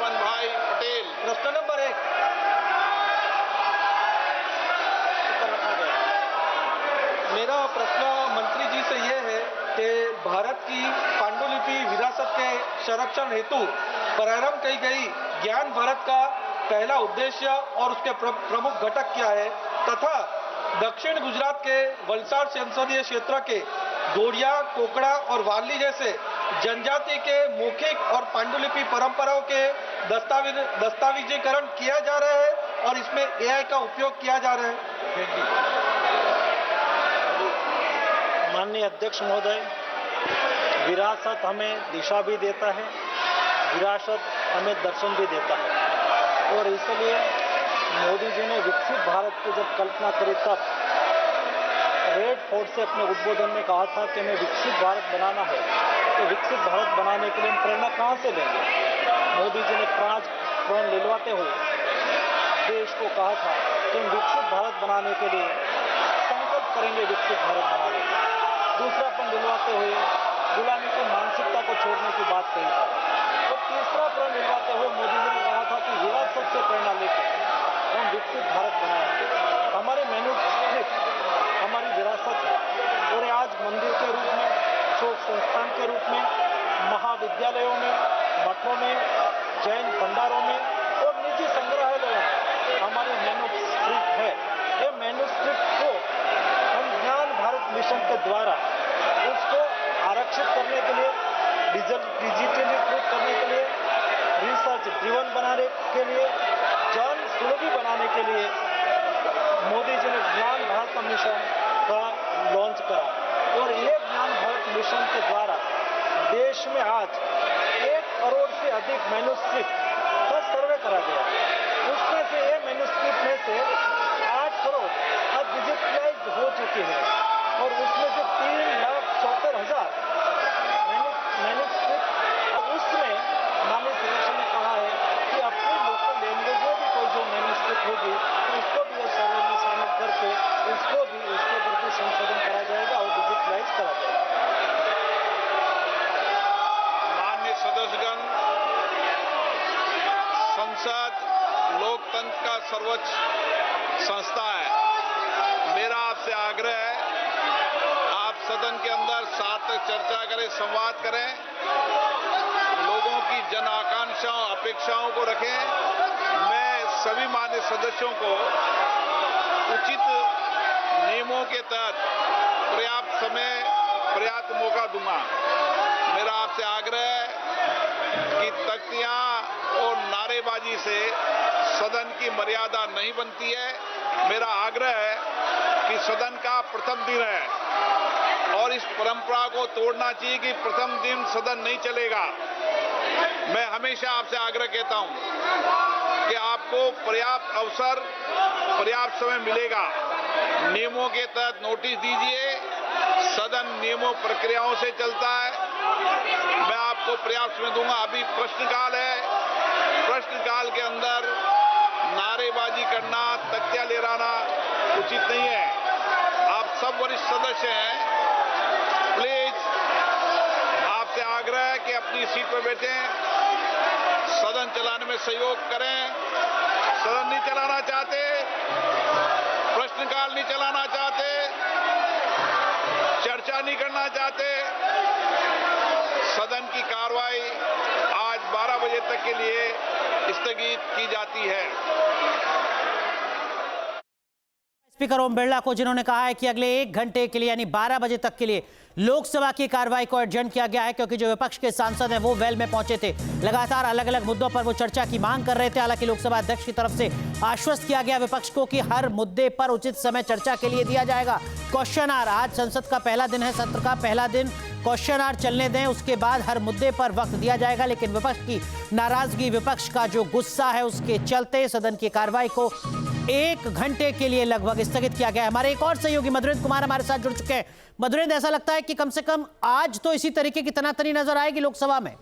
लक्ष्मण भाई पटेल। प्रश्न नंबर 1 मेरा प्रश्न मंत्री जी से यह है कि भारत की पांडुलिपि विरासत के संरक्षण हेतु प्रारंभ की गई ज्ञान भारत का पहला उद्देश्य और उसके प्रमुख घटक क्या है, तथा दक्षिण गुजरात के वलसाड संसदीय क्षेत्र के गोड़िया, कोकड़ा और वाली जैसे जनजाति के मौखिक और पांडुलिपि परंपराओं के दस्तावेजीकरण किया जा रहा है और इसमें AI का उपयोग किया जा रहा है। माननीय अध्यक्ष महोदय, विरासत हमें दिशा भी देता है, विरासत हमें दर्शन भी देता है और इसलिए मोदी जी ने विकसित भारत की जब कल्पना करी तब रेड फोर्ट से अपने उद्बोधन में कहा था कि हमें विकसित भारत बनाना है। तो विकसित भारत बनाने के लिए हम प्रेरणा कहाँ से लेंगे? मोदी जी ने प्रण लिलवाते हुए देश को कहा था कि हम विकसित भारत बनाने के लिए संकल्प करेंगे, विकसित भारत बनाने का। दूसरापन दिलवाते हुए गुलामी की मानसिकता को छोड़ने की बात कही थी और तीसरा प्रण दिलवाते हुए मोदी जी ने कहा था कि विरासत से प्रेरणा लेकर हम विकसित भारत बनाएंगे। हमारे मैन्युस्क्रिप्ट हमारी विरासत है और आज मंदिर के रूप में, शोध संस्थान के रूप में, महाविद्यालयों में, मठों में, जैन भंडारों में और निजी संग्रहालयों में हमारी मैन्युस्क्रिप्ट है। ये मैन्युस्क्रिप्ट को हम ज्ञान भारत मिशन के द्वारा उसको आरक्षित करने के लिए, डिजिटलीकृत करने के लिए, रिसर्च ड्रिवन बनाने के लिए, जन सुलभी बनाने के लिए मोदी जी ने ज्ञान भारत मिशन का लॉन्च करा और ये ज्ञान भारत मिशन के द्वारा देश में आज 1 करोड़ से अधिक मैन्युस्क्रिप्ट का सर्वे करा गया। उसमें से ये मैन्युस्क्रिप्ट में से 8 करोड़ अब डिजिटलाइज हो चुकी है और उसमें से 3,74,000 मैन्युस्क्रिप्ट और उसमें माननीय सदस्य ने कहा है कि अपनी लोकल लैंग्वेज में भी कोई जो मैन्युस्क्रिप्ट होगी तो उसको भी इस सर्वे में शामिल करके उसको भी उसके प्रति संशोधन करा जाएगा और डिजिटलाइज करा जाएगा। माननीय सदस्यगण, संसद लोकतंत्र का सर्वोच्च संस्था है। मेरा आपसे आग्रह है, आप सदन के अंदर सार्थक चर्चा करें, संवाद करें, लोगों की जन आकांक्षाओं, अपेक्षाओं को रखें। मैं सभी माननीय सदस्यों को उचित नियमों के तहत पर्याप्त समय, पर्याप्त मौका दूंगा। मेरा आपसे आग्रह है कि तख्तियां और नारेबाजी से सदन की मर्यादा नहीं बनती है। मेरा आग्रह है कि सदन का प्रथम दिन है और इस परंपरा को तोड़ना चाहिए कि प्रथम दिन सदन नहीं चलेगा। मैं हमेशा आपसे आग्रह कहता हूं कि आपको पर्याप्त अवसर, पर्याप्त समय मिलेगा। नियमों के तहत नोटिस दीजिए, सदन नियमों प्रक्रियाओं से चलता है। मैं आपको पर्याप्त समय दूंगा। अभी प्रश्नकाल है, प्रश्नकाल के अंदर नारेबाजी करना, तख्तियां लहराना उचित नहीं है। आप सब वरिष्ठ सदस्य हैं, प्लीज आपसे आग्रह है कि अपनी सीट पर बैठें, सदन चलाने में सहयोग करें। सदन नहीं चलाना चाहते, प्रश्नकाल नहीं चलाना चाहते, चर्चा नहीं करना चाहते, सदन की कार्रवाई आज 12 बजे तक के लिए स्थगित की जाती है। स्पीकर ओम बिरला को, जिन्होंने कहा है कि अगले 1 घंटे के लिए यानी 12 बजे तक के लिए लोकसभा की कार्रवाई को एडजर्न किया गया है, क्योंकि जो विपक्ष के सांसद हैं वो वेल में पहुंचे थे। लगातार अलग अलग मुद्दों पर वो चर्चा की मांग कर रहे थे। हालांकि लोकसभा अध्यक्ष की तरफ से आश्वस्त किया गया विपक्ष को कि हर मुद्दे पर उचित समय चर्चा के लिए दिया जाएगा। क्वेश्चन आवर, आज संसद का पहला दिन है, सत्र का पहला दिन, क्वेश्चन आवर चलने दें, उसके बाद हर मुद्दे पर वक्त दिया जाएगा। लेकिन विपक्ष की नाराजगी, विपक्ष का जो गुस्सा है, उसके चलते सदन की कार्रवाई को 1 घंटे के लिए लगभग स्थगित किया गया है। हमारे एक और सहयोगी मधुरेंद्र कुमार हमारे साथ जुड़ चुके हैं। मधुरेंद्र, ऐसा लगता है कि कम से कम आज तो इसी तरीके की तनातनी नजर आएगी लोकसभा में?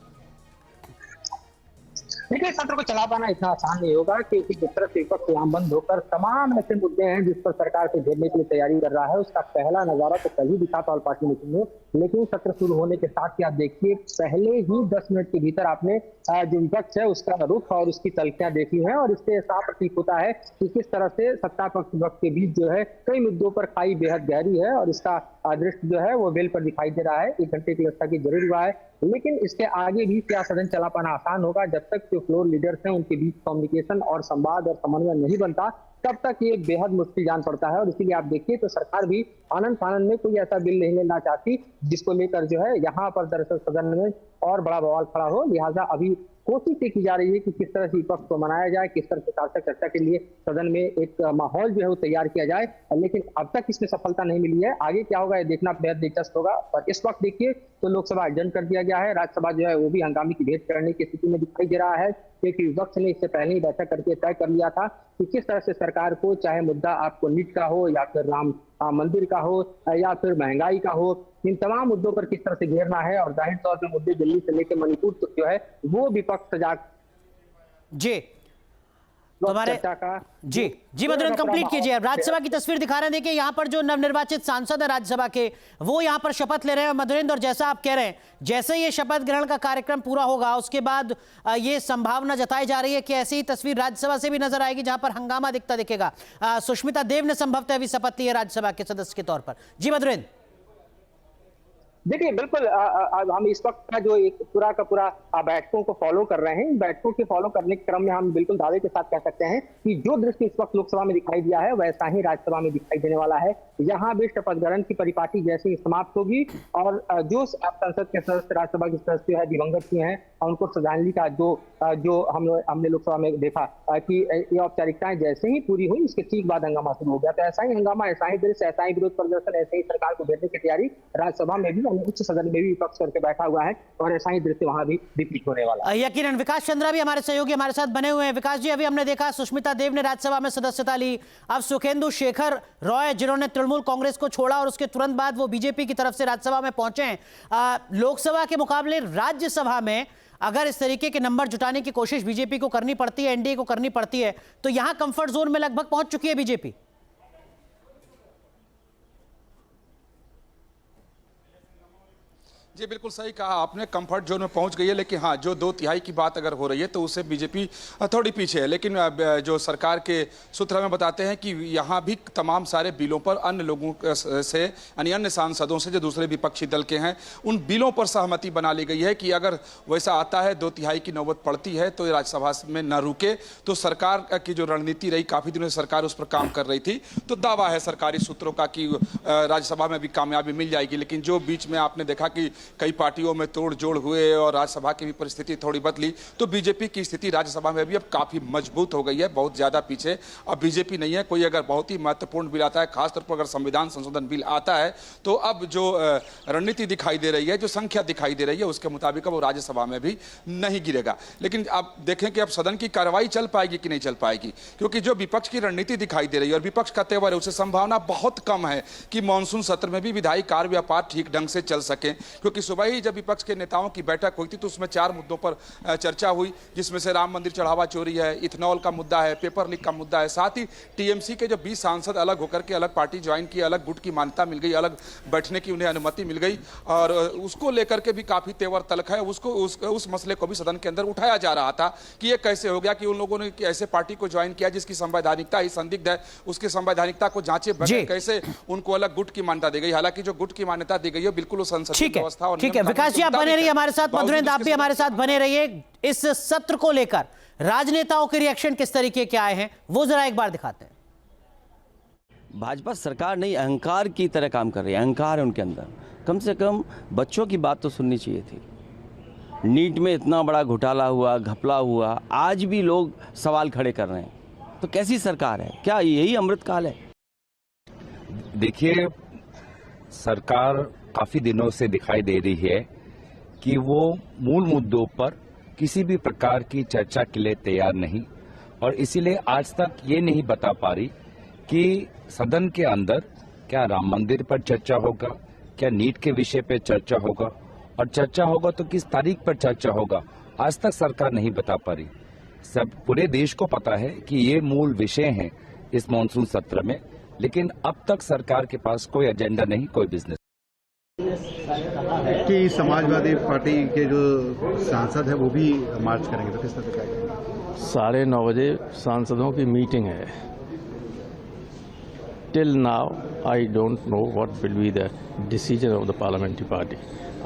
देखिए, सत्र को चला पाना इतना आसान नहीं होगा, क्योंकि जिस तरह से विपक्ष लामबंद होकर तमाम ऐसे मुद्दे हैं जिस पर सरकार को घेरने के लिए तैयारी कर रहा है, उसका पहला नजारा तो कभी दिखा था ऑल पार्टी मीटिंग में। लेकिन सत्र शुरू होने के साथ ही आप देखिए, पहले ही 10 मिनट के भीतर आपने जो विपक्ष है उसका रुख और उसकी तलखियां देखी है, और इससे साफ प्रतीक होता है कि किस तरह से सत्ता पक्ष विपक्ष के बीच जो है कई मुद्दों पर खाई बेहद गहरी है, और इसका दृश्य जो है वो बेल पर दिखाई दे रहा है। 1 घंटे की व्यवस्था की जरूर हुआ है, लेकिन इसके आगे भी क्या सदन चला पाना आसान होगा? जब तक जो फ्लोर लीडर्स हैं उनके बीच कम्युनिकेशन और संवाद और समन्वय नहीं बनता, तब तक ये बेहद मुश्किल जान पड़ता है। और इसीलिए आप देखिए तो सरकार भी आनंद फानंद में कोई ऐसा बिल नहीं लेना चाहती जिसको लेकर जो है यहाँ पर दरअसल सदन में और बड़ा बवाल खड़ा हो। लिहाजा अभी कोशिश ये की जा रही है कि किस तरह से विपक्ष को मनाया जाए, किस तरह से सार्थक चर्चा के लिए सदन में एक माहौल जो है वो तैयार किया जाए, लेकिन अब तक इसमें सफलता नहीं मिली है। आगे क्या होगा ये देखना बेहद दिलचस्प होगा। और इस वक्त देखिए तो लोकसभा एडजर्न कर दिया गया है, राज्यसभा जो है वो भी हंगामे की भेंट करने की स्थिति में दिखाई दे रहा है, क्योंकि विपक्ष ने इससे पहले ही बैठक करके तय कर लिया था कि किस तरह से सरकार को, चाहे मुद्दा आपको नीट का हो या फिर राम मंदिर का हो या फिर महंगाई का हो, इन तमाम मुद्दों पर किस तरह से घेरना है। और जाहिर तौर पर मुद्दे दिल्ली से लेकर मणिपुर तक जो है वो विपक्ष सजाग जी तुम्हारे जी मधुरेंद्र कंप्लीट कीजिए। अब राज्यसभा की तस्वीर दिखा रहे हैं, देखिए यहाँ पर जो नवनिर्वाचित सांसद है राज्यसभा के, वो यहाँ पर शपथ ले रहे हैं मधुरेंद्र। और जैसा आप कह रहे हैं, जैसे ये शपथ ग्रहण का कार्यक्रम पूरा होगा उसके बाद ये संभावना जताई जा रही है कि ऐसी ही तस्वीर राज्यसभा से भी नजर आएगी जहां पर हंगामा दिखेगा। सुष्मिता देव ने संभवतः अभी शपथ ली है राज्यसभा के सदस्य के तौर पर। जी मधुरेंद्र। देखिए, बिल्कुल हम इस वक्त का जो एक पूरा का पूरा बैठकों को फॉलो कर रहे हैं, बैठकों के फॉलो करने के क्रम में हम बिल्कुल दावे के साथ कह सकते हैं कि जो दृश्य इस वक्त लोकसभा में दिखाई दिया है वैसा ही राज्यसभा में दिखाई देने वाला है। यहाँ भी शपथ ग्रहण की परिपाटी जैसे ही समाप्त होगी और जो संसद के सदस्य, राज्यसभा के सदस्य है दिवंगत हुए हैं, उनको श्रद्धांजलि का जो हमने लोकसभा में देखा कि ये औपचारिकताएं जैसे ही पूरी हुई उसके ठीक बाद हंगामा शुरू हो गया। तो ऐसा ही हंगामा, ऐसा ही दृश्य, ऐसा ही विरोध प्रदर्शन, ऐसे ही सरकार को घेरने की तैयारी राज्यसभा में भी, उच्च सदन में भी विपक्ष करके बैठा हुआ है, और ऐसा ही दृश्य वहां भी रिपीट होने वाला है। यकीनन विकास चंद्रा भी हमारे सहयोगी हमारे साथ बने हुए हैं। विकास जी, अभी हमने देखा सुष्मिता देव ने राज्यसभा में सदस्यता ली, अब सुखेंदु शेखर रॉय जिन्होंने तृणमूल कांग्रेस को छोड़ा और उसके तुरंत बाद वो बीजेपी की तरफ से राज्यसभा में पहुंचे हैं। लोकसभा के मुकाबले राज्यसभा में अगर इस तरीके के नंबर जुटाने की कोशिश बीजेपी को करनी पड़ती है, एनडीए को करनी पड़ती है, तो यहां कंफर्ट जोन में लगभग पहुंच चुकी है बीजेपी। जी बिल्कुल सही कहा आपने, कंफर्ट जोन में पहुंच गई है। लेकिन हाँ, जो 2/3 की बात अगर हो रही है तो उससे बीजेपी थोड़ी पीछे है। लेकिन जो सरकार के सूत्र हमें बताते हैं कि यहाँ भी तमाम सारे बिलों पर अन्य लोगों से, यानी अन्य सांसदों से जो दूसरे विपक्षी दल के हैं, उन बिलों पर सहमति बना ली गई है कि अगर वैसा आता है, 2/3 की नौबत पड़ती है तो राज्यसभा में न रुके। तो सरकार की जो रणनीति रही, काफ़ी दिनों से सरकार उस पर काम कर रही थी, तो दावा है सरकारी सूत्रों का कि राज्यसभा में भी कामयाबी मिल जाएगी। लेकिन जो बीच में आपने देखा कि कई पार्टियों में तोड़ जोड़ हुए और राज्यसभा की भी परिस्थिति थोड़ी बदली, तो बीजेपी की स्थिति राज्यसभा में भी अब काफी मजबूत हो गई है, बहुत ज्यादा पीछे अब बीजेपी नहीं है। कोई अगर बहुत ही महत्वपूर्ण बिल आता है, खासतौर पर अगर संविधान संशोधन बिल आता है, तो अब जो रणनीति दिखाई दे रही है, जो संख्या दिखाई दे रही है, उसके मुताबिक वो राज्यसभा में भी नहीं गिरेगा। लेकिन आप देखें कि अब सदन की कार्रवाई चल पाएगी कि नहीं चल पाएगी, क्योंकि जो विपक्ष की रणनीति दिखाई दे रही है और विपक्ष का तेवर है, उससे संभावना बहुत कम है कि मानसून सत्र में भी विधायी कार्य व्यापार ठीक ढंग से चल सके। क्योंकि सुबह ही जब विपक्ष के नेताओं की बैठक हुई थी तो उसमें 4 मुद्दों पर चर्चा हुई, जिसमें से राम मंदिर चढ़ावा चोरी है, इथेनॉल का मुद्दा है, पेपर लीक का मुद्दा है, साथ ही टीएमसी के जो 20 सांसद अलग होकर के अलग पार्टी ज्वाइन की, अलग गुट की मान्यता मिल गई, अलग बैठने की उन्हें अनुमति मिल गई, और उसको लेकर के भी काफी तेवर तल्ख है। उस मसले को भी सदन के अंदर उठाया जा रहा था कि ये कैसे हो गया कि उन लोगों ने ऐसे पार्टी को ज्वाइन किया जिसकी संवैधानिकता ही संदिग्ध है, उसकी संवैधानिकता को जांचे बगैर कैसे उनको अलग गुट की मान्यता दी गई। हालांकि जो गुट की मान्यता दी गई है बिल्कुल संसदीय व्यवस्था और ठीक है। विकास जी, आप बने रहिए हमारे साथ, मधुरेंद्र आप भी हमारे साथ बने रहिए। इस सत्र को लेकर राजनेताओं के रिएक्शन किस तरीके के आए हैं वो जरा एक बार दिखाते हैं। भाजपा सरकार नहीं, अहंकार की तरह काम कर रही है, अहंकार है उनके अंदर। कम से कम बच्चों की बात तो सुननी चाहिए थी। नीट में इतना बड़ा घोटाला हुआ, घपला हुआ, आज भी लोग सवाल खड़े कर रहे हैं, तो कैसी सरकार है? क्या यही अमृतकाल है? देखिए, सरकार काफी दिनों से दिखाई दे रही है कि वो मूल मुद्दों पर किसी भी प्रकार की चर्चा के लिए तैयार नहीं, और इसीलिए आज तक ये नहीं बता पा रही कि सदन के अंदर क्या राम मंदिर पर चर्चा होगा, क्या नीट के विषय पे चर्चा होगा, और चर्चा होगा तो किस तारीख पर चर्चा होगा, आज तक सरकार नहीं बता पा रही। सब पूरे देश को पता है कि ये मूल विषय हैं इस मॉनसून सत्र में, लेकिन अब तक सरकार के पास कोई एजेंडा नहीं, कोई बिजनेस। कि समाजवादी पार्टी के जो सांसद है वो भी मार्च करेंगे, तो किस तरह से करेंगे? 9:30 बजे सांसदों की मीटिंग है। Till now I don't know what will be the decision of the parliamentary party.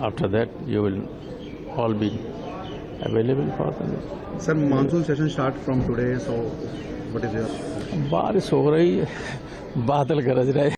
After that you will all be available for the. Sir, monsoon session start from today, so what is your? बारिश हो रही है, बादल गरज रहे।